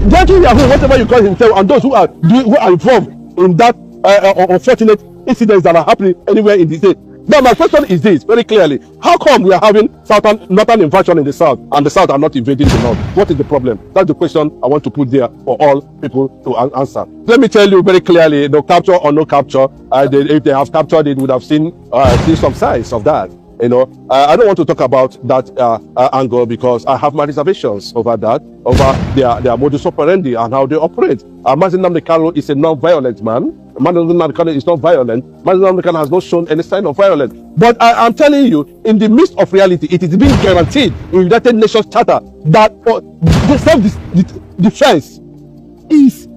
Gentle Yahoo, whatever you call himself, and those who are involved in that unfortunate incidents that are happening anywhere in the state. But my question is this, very clearly: how come we are having northern invasion in the south, and the south are not invading the north? What is the problem? That's the question I want to put there for all people to answer. Let me tell you very clearly: no capture or no capture, if they have captured it, would have seen some signs of that. You know, I don't want to talk about that angle because I have my reservations over that, over their modus operandi and how they operate. Mazi Nnamdi Kanu is a non-violent man. Mazi Nnamdi Kanu is not violent. Mazi Nnamdi Kanu has not shown any sign of violence. But I'm telling you, in the midst of reality, it is being guaranteed in United Nations Charter that self-defense is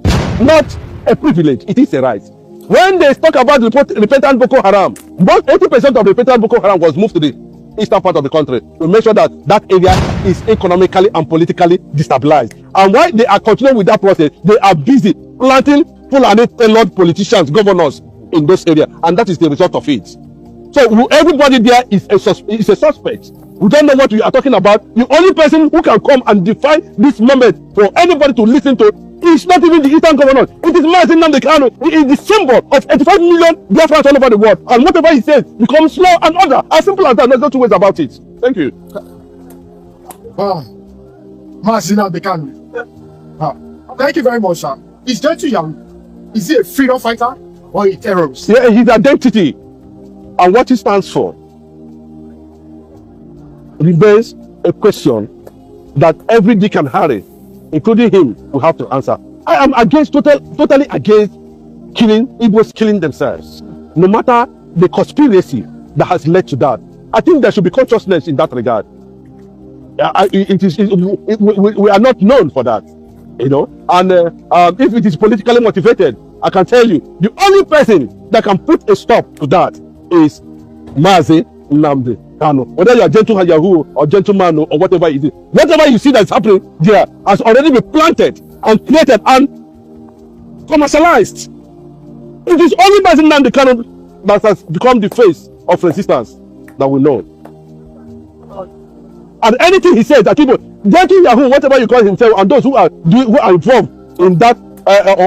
not a privilege; it is a right. When they talk about repentant Boko Haram, about 80% of repentant Boko Haram was moved to the eastern part of the country to make sure that that area is economically and politically destabilized. And while they are continuing with that process, they are busy planting Fulani tailored politicians, governors in those areas, and that is the result of it. So everybody there is a suspect. We don't know what we are talking about. The only person who can come and define this moment for anybody to listen to is not even the Eastern governors. It is Mazi Nnamdi Kanu. It is the symbol of 85 million Biafrans all over the world. And whatever he says becomes law and order. As simple as that. There's no two ways about it. Thank you. Mazi Nnamdi Kanu. Thank you very much, sir. Is Gentle Yahoo, is he a freedom fighter or a terrorist? Yeah, his identity and what he stands for remains a question that every Dick and Harry, including him, will have to answer. I am totally against Igbos killing themselves, no matter the conspiracy that has led to that. I think there should be consciousness in that regard. We are not known for that, you know. And if it is politically motivated, I can tell you, the only person that can put a stop to that is Mazi Nnamdi Kanu. Whether you are Gentle Yahoo or Gentleman or whatever it is, whatever you see that's happening there has already been planted and created and commercialized. It is only Mazi Nnamdi Kanu that has become the face of resistance that we know. And anything he says that people, Gentle Yahoo, whatever you call himself, and those who are involved in that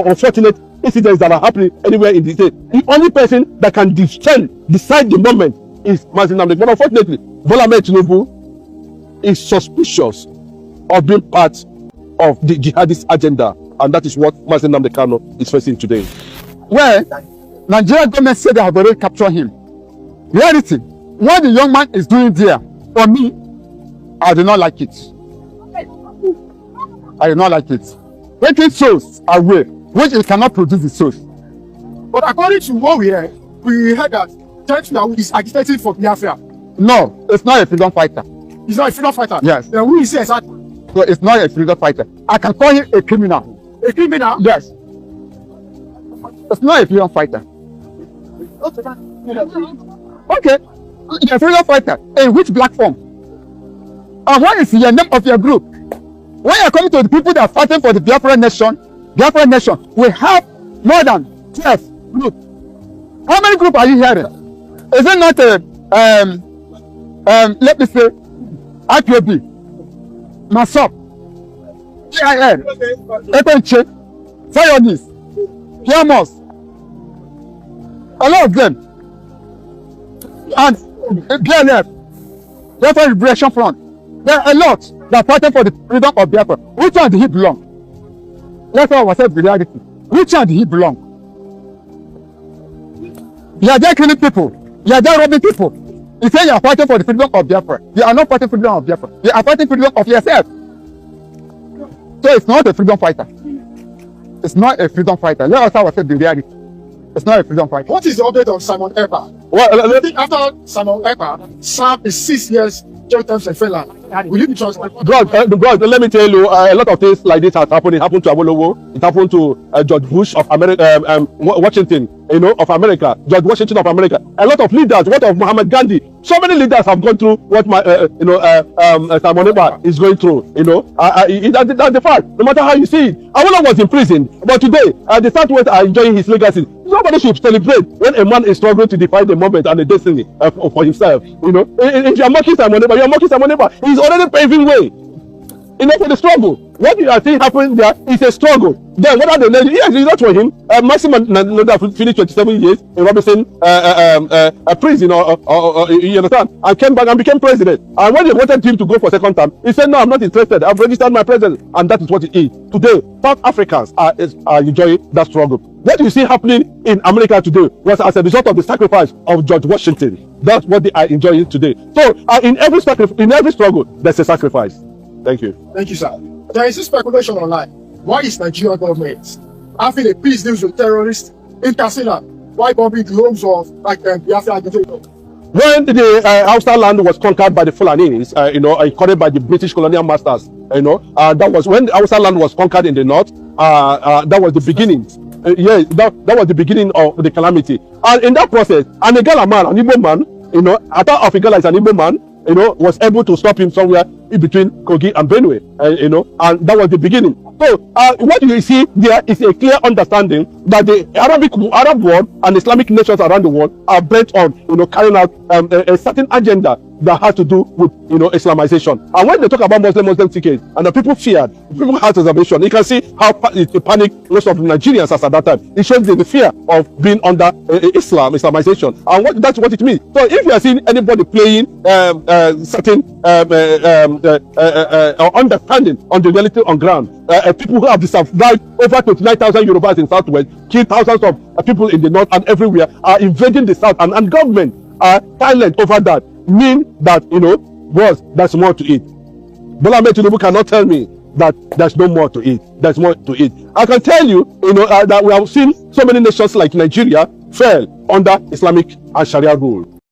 unfortunate incidents that are happening anywhere in the state, the only person that can decide the moment is Mazi Nnamdi. But unfortunately, Bola Ahmed Tinubu is suspicious of being part of the jihadist agenda, and that is what Mazi Nnamdi Kanu is facing today. Well, Nigerian government said they have already captured him. Reality, what the young man is doing there, for me, I do not like it. I do not like it. Taking souls away, which it cannot produce the souls. But according to what we heard that Gentle Yahoo is agitating for Biafra. No, it's not a freedom fighter. He's not a freedom fighter? Yes. Then who is he exactly? So it's not a freedom fighter. I can call him a criminal. A criminal? Yes. It's not a freedom fighter. Okay. A freedom fighter. In which black form? And what is the name of your group? When you're coming to the people that are fighting for the Biafra nation, we have more than 12 groups. How many groups are you hearing? Is it not a let me say IPOB, MASOP, EIN, Epenche, Zionist, Piamos, a lot of them, and BLF, Biafra Liberation Front. There are a lot that are fighting for the freedom of Biafra. Which one did he belong? Let's all ourselves the reality. Which one did he belong? You are there killing people. You are there robbing people. You say you are fighting for the freedom of Biafra. You are not fighting for the freedom of Biafra. You are fighting for the freedom of yourself. So it's not a freedom fighter. It's not a freedom fighter. Let us ourselves the reality. It's not a freedom fighter. What is the update on Simon Ekpa? Well, I think after Simon Ekpa served 6 years jail terms in Finland, will you be trusted? God, let me tell you, a lot of things like this has happened. It happened to Awolowo. It happened to George Bush of America, Washington, of America, George Washington of America. A lot of leaders, what of Muhammad Gandhi. So many leaders have gone through what Simon Ekpa is going through. That's the fact. No matter how you see it, Awolowo was in prison, but today the Southwest are enjoying his legacy. Nobody should celebrate when a man is struggling to define the moment and the destiny for himself. If you are mocking Simon Ekpa, you are mocking Simon Ekpa. He's already paving way, for the struggle. What you are seeing happening there is a struggle. Then what are the ladies? Yes, it's not for him. Maximum finished 27 years in Robinson prison, or you understand, and came back and became president. And when they wanted him to go for second term, he said, "No, I'm not interested. I've registered my president," and that is what it is. Today, South Africans are enjoying that struggle. What you see happening in America today was as a result of the sacrifice of George Washington. That's what they are enjoying today. So, in every struggle, there's a sacrifice. Thank you. Thank you, sir. There is a speculation online. Why is Nigeria government having a peace deal with terrorists in Katsina? Why bombing the homes of Biafra agitators? When the Hausa land was conquered by the Fulanis, conquered by the British colonial masters, that was when the Hausa land was conquered in the north. That was the beginning. That was the beginning of the calamity. And in that process, an Igala man, an Igbo man, Ata of Igala is an Igbo man, was able to stop him somewhere in between Kogi and Benue, and that was the beginning. So what you see there is a clear understanding that the Arab world and Islamic nations around the world are bent on, carrying out a certain agenda that has to do with, Islamization. And when they talk about Muslim tickets, and the people feared, people had reservation. You can see how it panicked most of the Nigerians as at that time. It shows the fear of being under Islamization, and that's what it means. So if you are seeing anybody playing certain understanding on the reality on ground, people who have survived over 29,000 Yorubas in Southwest, killed thousands of people in the north and everywhere, are invading the south, and government are silent over that, mean that, there's more to it. Bola Ahmed Tinubu cannot tell me that there's no more to it. There's more to it. I can tell you, that we have seen so many nations like Nigeria fell under Islamic and Sharia rule.